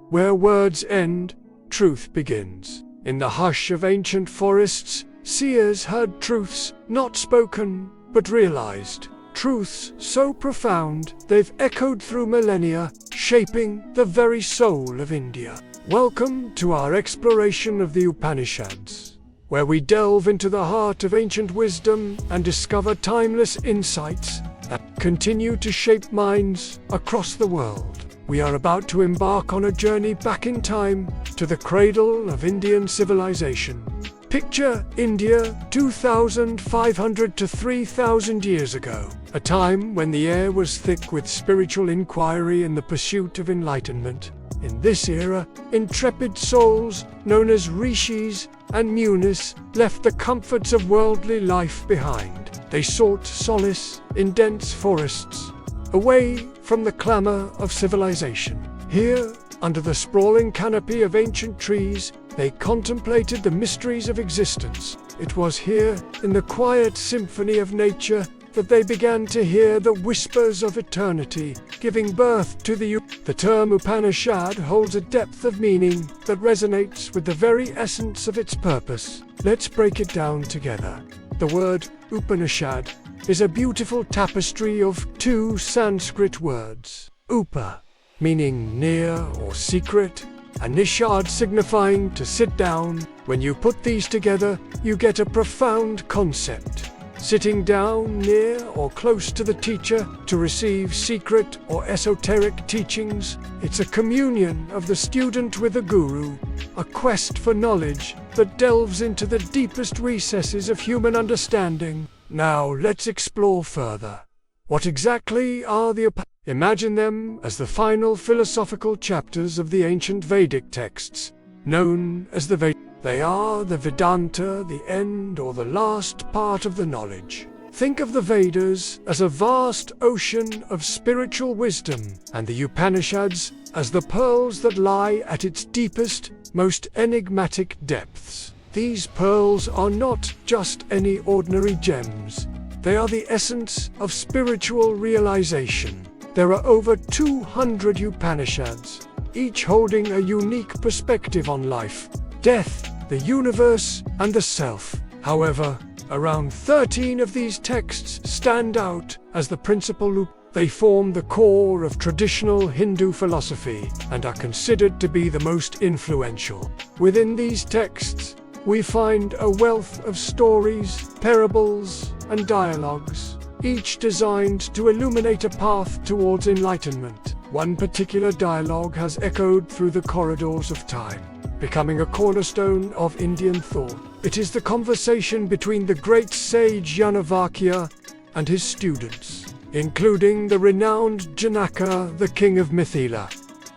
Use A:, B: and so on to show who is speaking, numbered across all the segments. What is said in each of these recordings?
A: Where words end, truth begins. In the hush of ancient forests, seers heard truths not spoken, but realized. Truths so profound, they've echoed through millennia, shaping the very soul of India. Welcome to our exploration of the Upanishads, where we delve into the heart of ancient wisdom and discover timeless insights that continue to shape minds across the world. We are about to embark on a journey back in time to the cradle of Indian civilization. Picture India 2,500 to 3,000 years ago, a time when the air was thick with spiritual inquiry and the pursuit of enlightenment. In this era, intrepid souls, known as rishis and munis, left the comforts of worldly life behind. They sought solace in dense forests, away from the clamor of civilization. Here, under the sprawling canopy of ancient trees, they contemplated the mysteries of existence. It was here, in the quiet symphony of nature, that they began to hear the whispers of eternity, giving birth to the term Upanishad holds a depth of meaning that resonates with the very essence of its purpose. Let's break it down together. The word Upanishad is a beautiful tapestry of two Sanskrit words. Upa, meaning near or secret, and Nishad signifying to sit down. When you put these together, you get a profound concept. Sitting down near or close to the teacher to receive secret or esoteric teachings, it's a communion of the student with the guru, a quest for knowledge that delves into the deepest recesses of human understanding. Now let's explore further. What exactly are the Upanishads? Imagine them as the final philosophical chapters of the ancient Vedic texts, known as the Vedas. They are the Vedanta, the end or the last part of the knowledge. Think of the Vedas as a vast ocean of spiritual wisdom, and the Upanishads as the pearls that lie at its deepest, most enigmatic depths. These pearls are not just any ordinary gems. They are the essence of spiritual realization. There are over 200 Upanishads, each holding a unique perspective on life, death, the universe, and the self. However, around 13 of these texts stand out as the principal. They form the core of traditional Hindu philosophy and are considered to be the most influential. Within these texts, we find a wealth of stories, parables, and dialogues, each designed to illuminate a path towards enlightenment. One particular dialogue has echoed through the corridors of time, becoming a cornerstone of Indian thought. It is the conversation between the great sage Yanavakya and his students, including the renowned Janaka, the king of Mithila.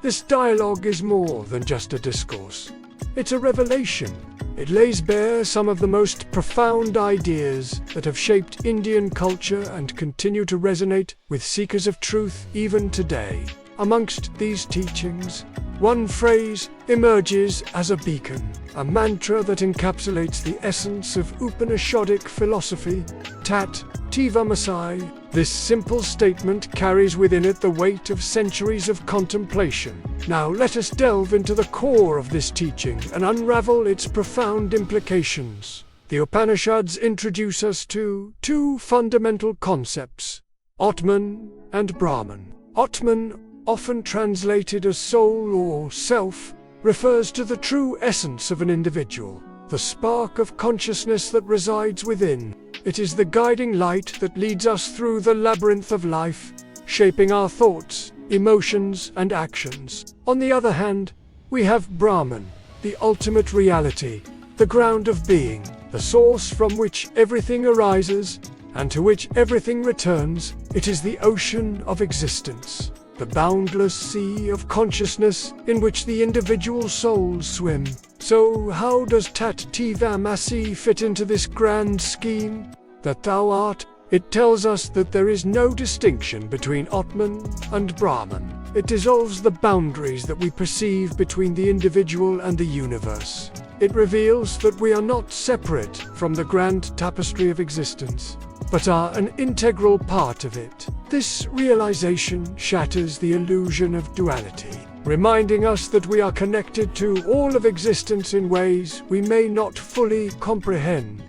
A: This dialogue is more than just a discourse. It's a revelation. It lays bare some of the most profound ideas that have shaped Indian culture and continue to resonate with seekers of truth even today. Amongst these teachings, one phrase emerges as a beacon, a mantra that encapsulates the essence of Upanishadic philosophy, Tat Tvamasi. This simple statement carries within it the weight of centuries of contemplation. Now let us delve into the core of this teaching and unravel its profound implications. The Upanishads introduce us to two fundamental concepts, Atman and Brahman. Atman, often translated as soul or self, refers to the true essence of an individual, the spark of consciousness that resides within. It is the guiding light that leads us through the labyrinth of life, shaping our thoughts, emotions, and actions. On the other hand, we have Brahman, the ultimate reality, the ground of being, the source from which everything arises and to which everything returns. It is the ocean of existence, the boundless sea of consciousness in which the individual souls swim. So how does Tat Tvamasi fit into this grand scheme? That thou art, it tells us that there is no distinction between Atman and Brahman. It dissolves the boundaries that we perceive between the individual and the universe. It reveals that we are not separate from the grand tapestry of existence, but are an integral part of it. This realization shatters the illusion of duality. reminding us that we are connected to all of existence in ways we may not fully comprehend.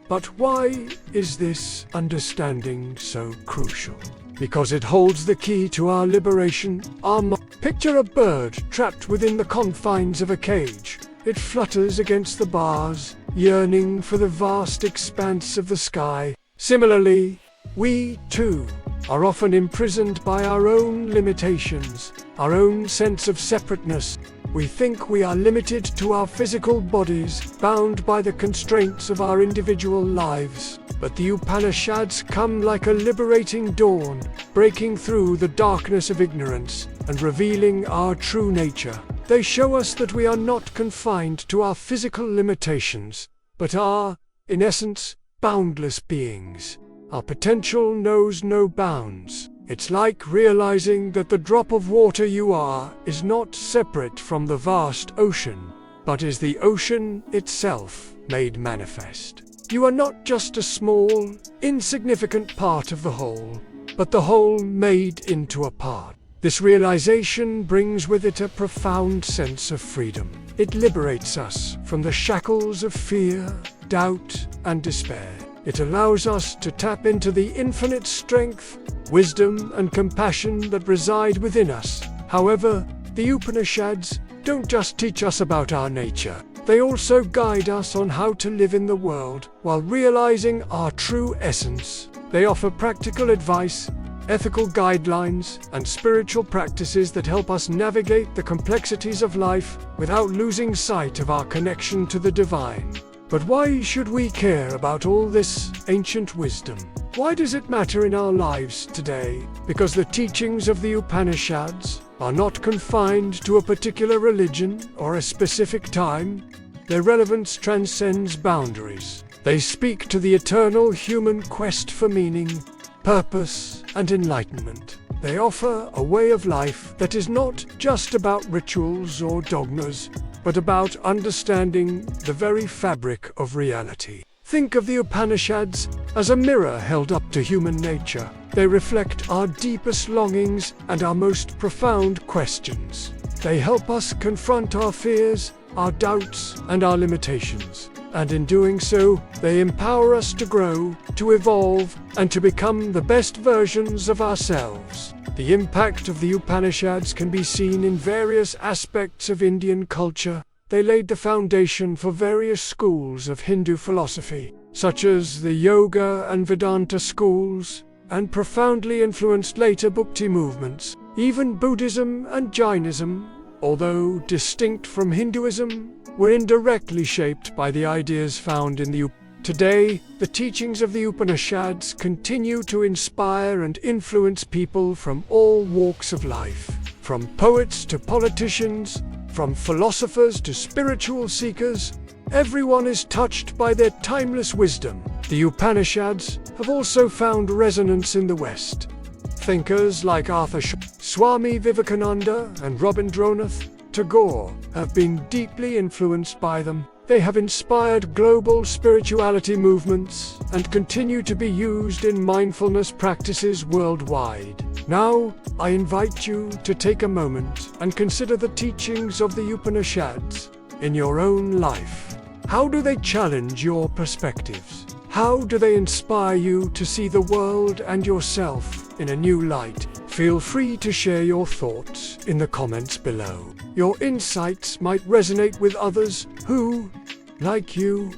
A: But why is this understanding so crucial? Because it holds the key to our liberation. Picture a bird trapped within the confines of a cage. It flutters against the bars, yearning for the vast expanse of the sky. Similarly, we, too, are often imprisoned by our own limitations, our own sense of separateness. We think we are limited to our physical bodies, bound by the constraints of our individual lives. But the Upanishads come like a liberating dawn, breaking through the darkness of ignorance and revealing our true nature. They show us that we are not confined to our physical limitations, but are, in essence, boundless beings. Our potential knows no bounds. It's like realizing that the drop of water you are is not separate from the vast ocean, but is the ocean itself made manifest. You are not just a small, insignificant part of the whole, but the whole made into a part. This realization brings with it a profound sense of freedom. It liberates us from the shackles of fear, doubt, and despair. It allows us to tap into the infinite strength, wisdom, and compassion that reside within us. However, the Upanishads don't just teach us about our nature. They also guide us on how to live in the world while realizing our true essence. They offer practical advice, ethical guidelines, and spiritual practices that help us navigate the complexities of life without losing sight of our connection to the divine. But why should we care about all this ancient wisdom? Why does it matter in our lives today? Because the teachings of the Upanishads are not confined to a particular religion or a specific time. Their relevance transcends boundaries. They speak to the eternal human quest for meaning, purpose, and enlightenment. They offer a way of life that is not just about rituals or dogmas, but about understanding the very fabric of reality. Think of the Upanishads as a mirror held up to human nature. They reflect our deepest longings and our most profound questions. They help us confront our fears, our doubts, and our limitations. And in doing so, they empower us to grow, to evolve, and to become the best versions of ourselves. The impact of the Upanishads can be seen in various aspects of Indian culture. They laid the foundation for various schools of Hindu philosophy, such as the Yoga and Vedanta schools, and profoundly influenced later Bhakti movements. Even Buddhism and Jainism, although distinct from Hinduism, were indirectly shaped by the ideas found in the Upanishads. Today, the teachings of the Upanishads continue to inspire and influence people from all walks of life, from poets to politicians, from philosophers to spiritual seekers. Everyone is touched by their timeless wisdom. The Upanishads have also found resonance in the West. Thinkers like Swami Vivekananda and Rabindranath Tagore have been deeply influenced by them. They have inspired global spirituality movements and continue to be used in mindfulness practices worldwide. Now, I invite you to take a moment and consider the teachings of the Upanishads in your own life. How do they challenge your perspectives? How do they inspire you to see the world and yourself in a new light? Feel free to share your thoughts in the comments below. Your insights might resonate with others who, like you,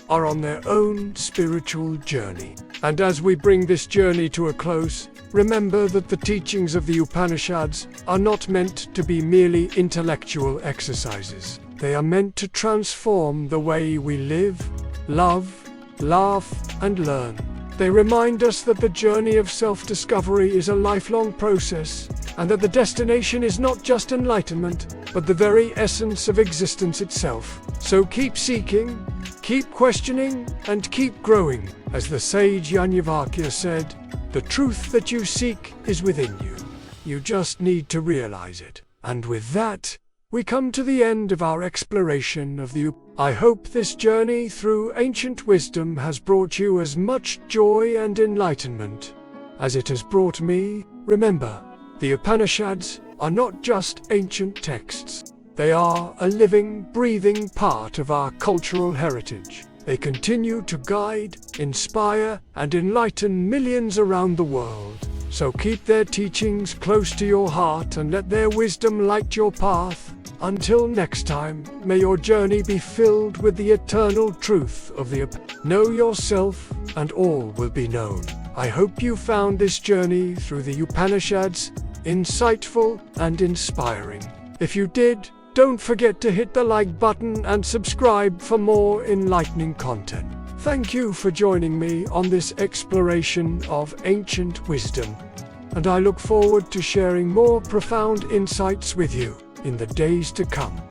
A: are on their own spiritual journey. And as we bring this journey to a close, remember that the teachings of the Upanishads are not meant to be merely intellectual exercises. They are meant to transform the way we live, love, laugh, and learn. They remind us that the journey of self-discovery is a lifelong process, and that the destination is not just enlightenment, but the very essence of existence itself. So keep seeking, keep questioning, and keep growing. As the sage Yajnavalkya said, the truth that you seek is within you. You just need to realize it. And with that, we come to the end of our exploration of the Upanishads. I hope this journey through ancient wisdom has brought you as much joy and enlightenment as it has brought me. Remember, the Upanishads are not just ancient texts. They are a living, breathing part of our cultural heritage. They continue to guide, inspire, and enlighten millions around the world. So keep their teachings close to your heart and let their wisdom light your path. Until next time, may your journey be filled with the eternal truth of the Know yourself, and all will be known. I hope you found this journey through the Upanishads insightful and inspiring. If you did, don't forget to hit the like button and subscribe for more enlightening content. Thank you for joining me on this exploration of ancient wisdom, and I look forward to sharing more profound insights with you in the days to come.